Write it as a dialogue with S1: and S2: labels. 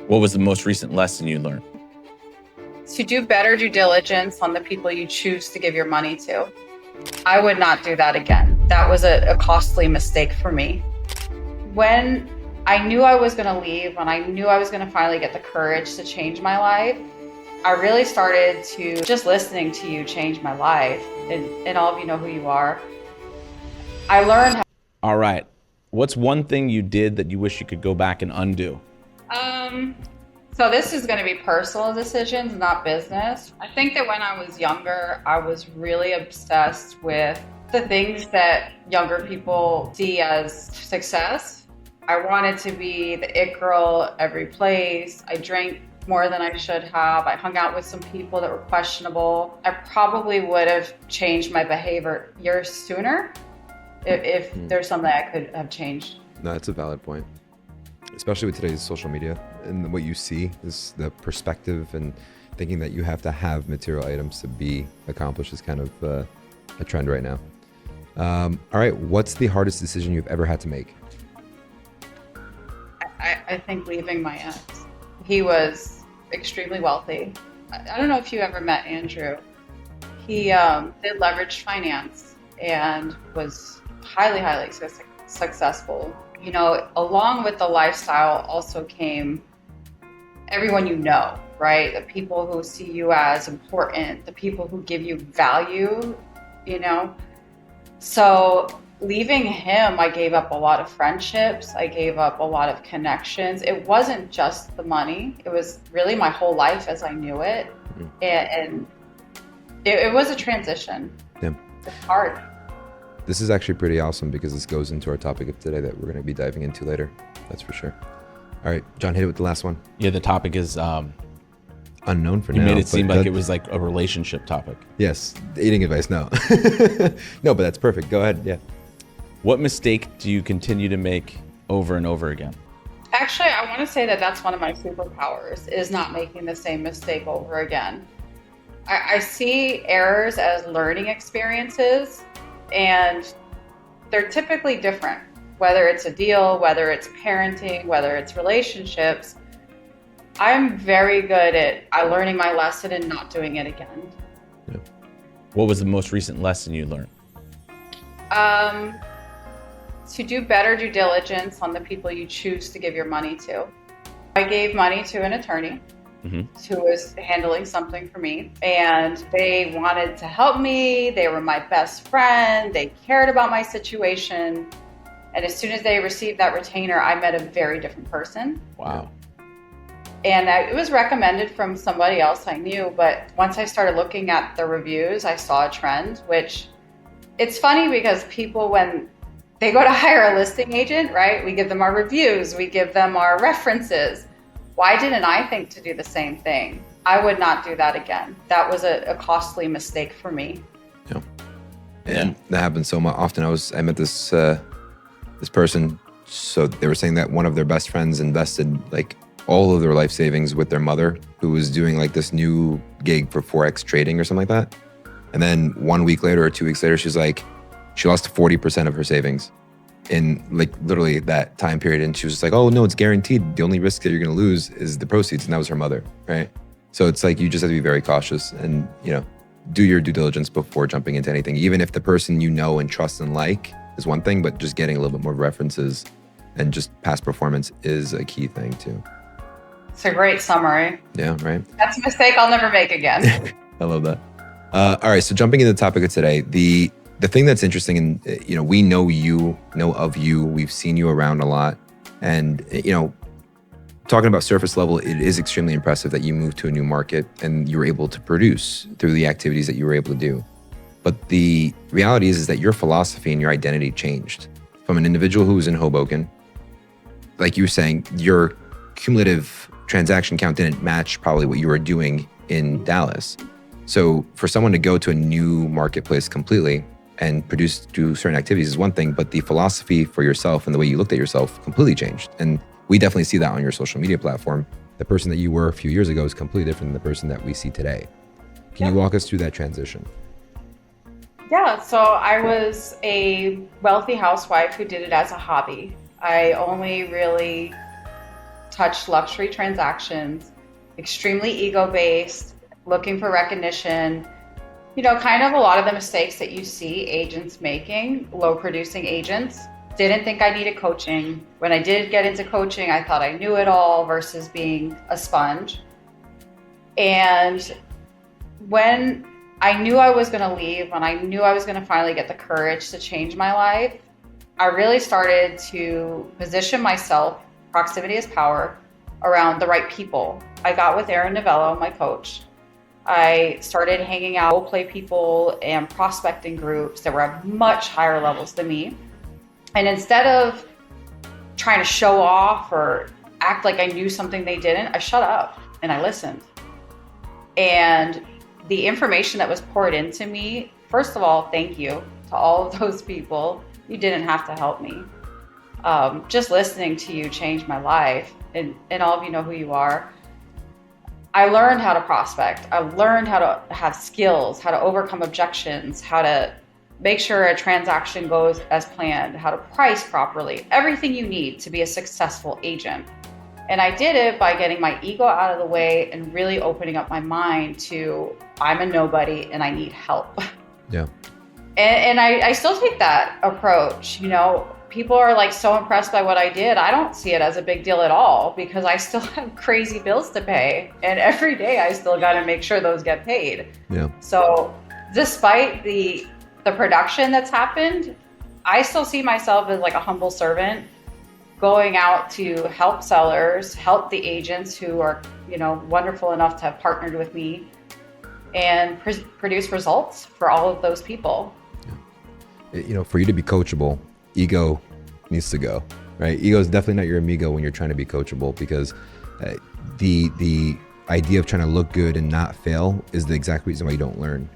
S1: What was the most recent lesson you learned?
S2: To do better due diligence on the people you choose to give your money to. I would not do that again. That was a costly mistake for me. When I knew I was going to leave, when I knew I was going to finally get the courage to change my life, I really started to just listening to you change my life. And all of you know who you are. I learned
S1: All right. What's one thing you did that you wish you could go back and undo?
S2: So this is going to be personal decisions, not business. I think that when I was younger, I was really obsessed with the things that younger people see as success. I wanted to be the it girl every place. I drank more than I should have. I hung out with some people that were questionable. I probably would have changed my behavior years sooner if there's something I could have changed.
S3: No, that's a valid point. Especially with today's social media and what you see is the perspective and thinking that you have to have material items to be accomplished is kind of a trend right now. All right, what's the hardest decision you've ever had to make?
S2: I think leaving my ex. He was extremely wealthy. I don't know if you ever met Andrew. He did leveraged finance and was highly successful. You know, along with the lifestyle also came everyone you know, right? The people who see you as important, the people who give you value, you know? So leaving him, I gave up a lot of friendships. I gave up a lot of connections. It wasn't just the money. It was really my whole life as I knew it. And it was a transition.
S3: Yeah.
S2: It's hard.
S3: This is actually pretty awesome because this goes into our topic of today that we're going to be diving into later. That's for sure. All right, John, hit it with the last one.
S1: Yeah, the topic is
S3: Unknown for
S1: you
S3: now.
S1: made it seem like it was like a relationship topic.
S3: Yes, dating advice, no. No, but that's perfect. Go ahead, yeah.
S1: What mistake do you continue to make over and over again?
S2: Actually, I want to say that that's one of my superpowers, is not making the same mistake over again. I see errors as learning experiences, and they're typically different, whether it's a deal, whether it's parenting, whether it's relationships. I'm very good at learning my lesson and not doing it again.
S3: Yeah.
S1: What was the most recent lesson you learned?
S2: To do better due diligence on the people you choose to give your money to. I gave money to an attorney who was handling something for me, and they wanted to help me. They were my best friend. They cared about my situation. And as soon as they received that retainer, I met a very different person.
S1: Wow.
S2: And it was recommended from somebody else I knew, but once I started looking at the reviews, I saw a trend, which it's funny because people, when they go to hire a listing agent, right? We give them our reviews, we give them our references. Why didn't I think to do the same thing? I would not do that again. That was a costly mistake for me.
S3: Yeah. And that happens so much often. I met this this person, so they were saying that one of their best friends invested like all of their life savings with their mother, who was doing like this new gig for Forex trading or something like that. And then 1 week later or 2 weeks later, she's like, she lost 40% of her savings in like literally that time period. And she was just like, oh no, it's guaranteed. The only risk that you're going to lose is the proceeds. And that was her mother, right? So it's like, you just have to be very cautious and, you know, do your due diligence before jumping into anything. Even if the person you know and trust and like is one thing, but just getting a little bit more references and just past performance is a key thing too.
S2: It's a great summary.
S3: Yeah, right?
S2: That's a mistake I'll never make again.
S3: I love that. All right, so jumping into the topic of today, the thing that's interesting, and you know, we know of you, we've seen you around a lot, and you know, talking about surface level, it is extremely impressive that you moved to a new market and you were able to produce through the activities that you were able to do. But the reality is that your philosophy and your identity changed from an individual who was in Hoboken. Like you were saying, your cumulative transaction count didn't match probably what you were doing in Dallas. So for someone to go to a new marketplace completely and do certain activities is one thing, but the philosophy for yourself and the way you looked at yourself completely changed. And we definitely see that on your social media platform. The person that you were a few years ago is completely different than the person that we see today. Can you walk us through that transition?
S2: Yeah, so I was a wealthy housewife who did it as a hobby. I only really touch luxury transactions, extremely ego-based, looking for recognition. Kind of a lot of the mistakes that you see agents making, low producing agents. Didn't think I needed coaching. When I did get into coaching, I thought I knew it all versus being a sponge. And when I knew I was going to leave, when I knew I was going to finally get the courage to change my life, I really started to position myself, proximity is power, around the right people. I got with Aaron Novello, my coach. I started hanging out with role play people and prospecting groups that were at much higher levels than me. And instead of trying to show off or act like I knew something they didn't, I shut up and I listened. And the information that was poured into me, first of all, thank you to all of those people. You didn't have to help me. Just listening to you changed my life, and all of you know who you are. I learned how to prospect. I learned how to have skills, how to overcome objections, how to make sure a transaction goes as planned, how to price properly, everything you need to be a successful agent. And I did it by getting my ego out of the way and really opening up my mind to, I'm a nobody and I need help.
S3: Yeah.
S2: And I still take that approach. People are like so impressed by what I did. I don't see it as a big deal at all because I still have crazy bills to pay. And every day I still got to make sure those get paid.
S3: Yeah.
S2: So despite the production that's happened, I still see myself as like a humble servant going out to help sellers, help the agents who are, wonderful enough to have partnered with me and produce results for all of those people.
S3: For you to be coachable, ego needs to go, right? Ego is definitely not your amigo when you're trying to be coachable, because the idea of trying to look good and not fail is the exact reason why you don't learn.